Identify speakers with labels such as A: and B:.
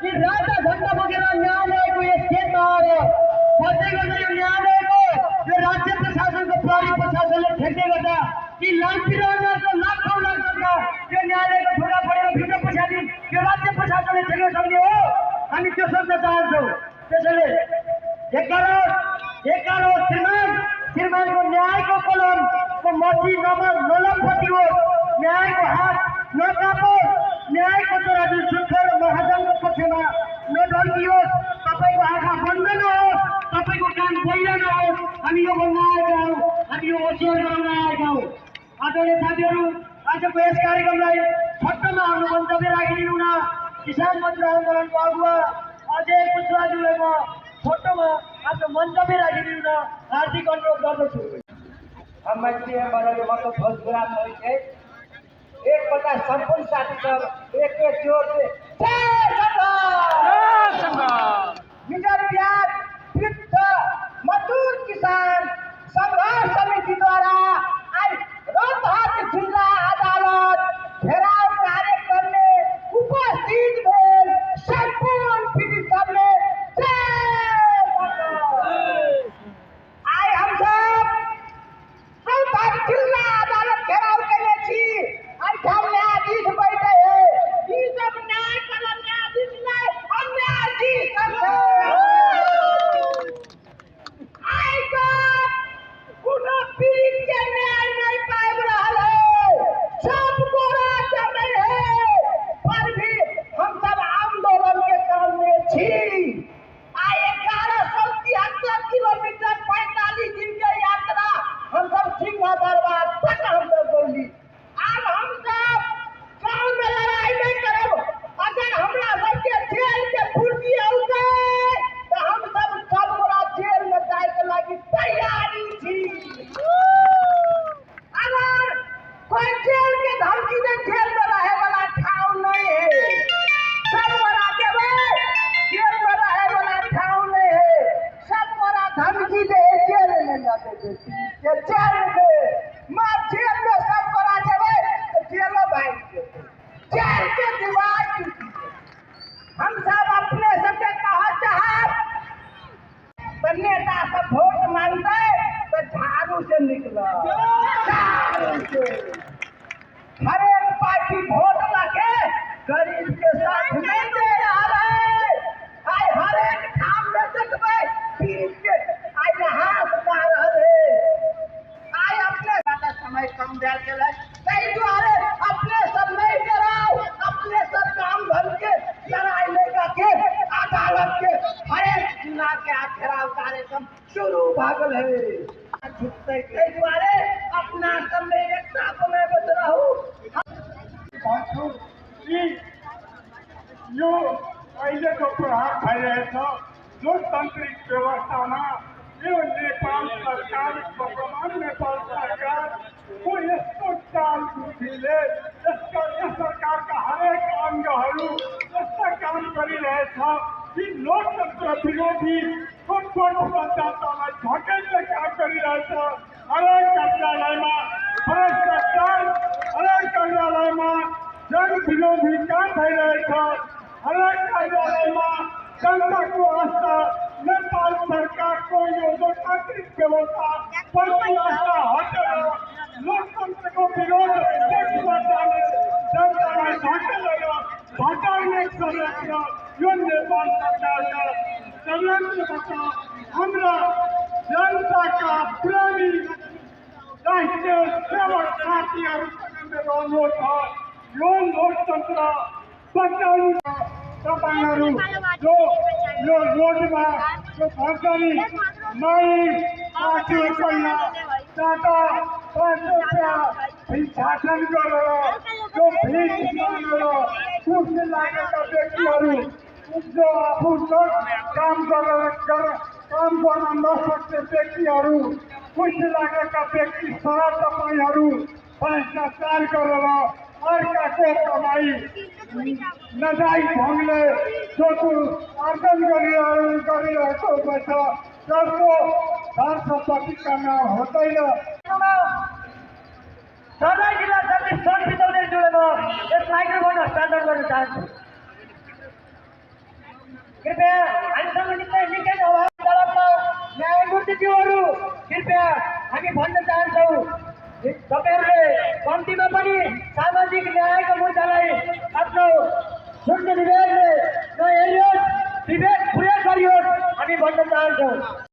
A: कि राजा झंडा बोकेर न्यायालयको यस क्षेत्रमा आयो बस्दै गर्दा यो न्यायालयको यो राज्य प्रशासनको प्रहरी प्रशासनले ठेक्दै गर्दा कि लालपिराहरूको लाखौं जनता यो न्यायालयको ठुला परेर भित्र पछाडि यो राज्य प्रशासनले ठेक्न सक्ने हो हामी त्यो सोच्न चाहन्छौँ। त्यसैले एघारौं श्रीमानको न्यायको कलमको मसी नलम्फटी हो, न्यायको हात नकापोस्, न्यायको तराजु शुद्ध र महाजनको पक्षमा नढल्कियोस्, तपाईको आँखा बन्द नहोस्, तपाईको कान बहिरा नहोस्। हामी यो भन्न आएका हौँ, हामी यो होसियार गराउन आएका हौँ। आदरणीय साथीहरू, आजको यस कार्यक्रमलाई छट्टमा हाम्रो मन्तव्य राखिदिनु न। किसान मजदुर आन्दोलनको अगुवा अजय कुशवाहाज्यूलाई म फोटोमा आफ्नो मन्तव्य राखिदिनु न हार्दिक अनुरोध गर्दछु।
B: मान्छे मलाई मतलब भोज गुराम है एक पता संपूर्ण साथी सब एक जोर से मिटर ब्याज वृद्ध मजदूर किसान संघर्ष समिति द्वारा आज रौतहट जिल्ला अदालत घेराव कार्य करने उपस्थित भेल संपूर्ण पीड़ित सबले आइ हम सब रौतहट जिल्ला अदालत घेराव करने छी। हम न्यायाधीश बैठे हैं, ये सब न्याय करा न्यायाधीश नहीं, हम न्यायाधीश आएगा पुनः पीड़ित के न्याय नहीं पाए रहा है, सबको रास्ता नहीं है, पर भी हम सब आंदोलन के काम में छी। आए 1173 किलोमीटर 45 दिन के यात्रा हम सब सिंह दरबार तक हम सब बोली। अब हम सब गाँव में लड़ाई नहीं करो, अगर हमरा सबके जेल के फुर्ती होते तो हम सब गोरा जेल में जाए के लागी तैयारी थी। अगर कोई जेल के धमकी दे जेल में रहे वाला ठाव नहीं है, सब गोरा के भाई जेल में रहे वाला ठाव नहीं है, सब गोरा धमकी दे जेल में जाते थे, जेल में मां जेल में सब गोरा जेल के दीवार हम सब अपने सबके कहा चाहत तो नेता सब वोट मांगते तो झाड़ू से निकला, झाड़ू से हर एक पार्टी वोट लाके गरीब के साथ नहीं दे रहा है। आई हर एक काम में देखबे पीट के आई हाथ पा रहे आई अपने ज्यादा समय कम दे के नहीं द्वारे अपने सब नहीं कराओ, अपने सब काम भर के लड़ाई लेकर के अदालत के हर एक जिला के घेराव कार्यक्रम शुरू भागल है। झुकते के द्वारे अपना सब में एकता को मैं बच रहा हूँ।
C: यो अहिलेको प्रहार भइरहेछ लोकतान्त्रिक व्यवस्थामा यो नेपाल सरकार वर्तमान नेपाल सरकारको यस्तो चाल बुद्धिले यस सरकारका हरेक अङ्गहरू यस्ता काम गरिरहेछ कि लोकतन्त्र विरोधी छोट संस्थालाई झकेल्ने काम गरिरहेछ। हरेक कार्यालयमा भ्रष्टाचार, हरेक कार्यालयमा जन विरोधी काम भइरहेछ, हरेक कार्यालयमा जनताको आस्था नेपाल सरकारको यो लोकतान्त्रिक व्यवस्था प्रति आस्था हटेर लोकतन्त्रको विरोध देशमा जाने जनतालाई झकेलेर भटाउने षड्यन्त्र यो नेपाल सरकारका षड्यन्त्रबाट हाम्रा जनताका प्रेमी राष्ट्रिय सेवक साथीहरूसँग मेरो अनुरोध छ, यो लोकतन्त्र बचाउनु तपाईहरु जो रोडमा जो भर्खरी नई पार्टी पहिला टाटा 5 रुपियाँ भिक्षाटन गरेर जो भिख मागेर कुर्सी लागेका व्यक्तिहरू जो आफू काम गर्न नसक्ने व्यक्तिहरू कुर्सी लागेका व्यक्ति सह तपाईहरु भ्रष्टाचार गरेर अर्काको कमाई नजायज ढङ्गले जो आर्जन गरिरहेको हुन्छ जसको धन सम्पत्तिका नाम हुँदैन।
A: सबै जिल्ला समिति सञ्चालन जोडेर यस माइक्रोफोन हस्तान्तरण गर्न चाहन्छु। कृपया हामी सम्बन्धित निकै अभाव तलबका न्यायमूर्तिज्यूहरू कृपया हामी भन्न चाहन्छौँ तपाईँहरूले कम्तीमा पनि सामाजिक न्यायको मुद्दालाई आफ्नो सुन्ने विवेकले नहेरियोस् विवेक पुरै गरियोस् हामी भन्न चाहन्छौँ।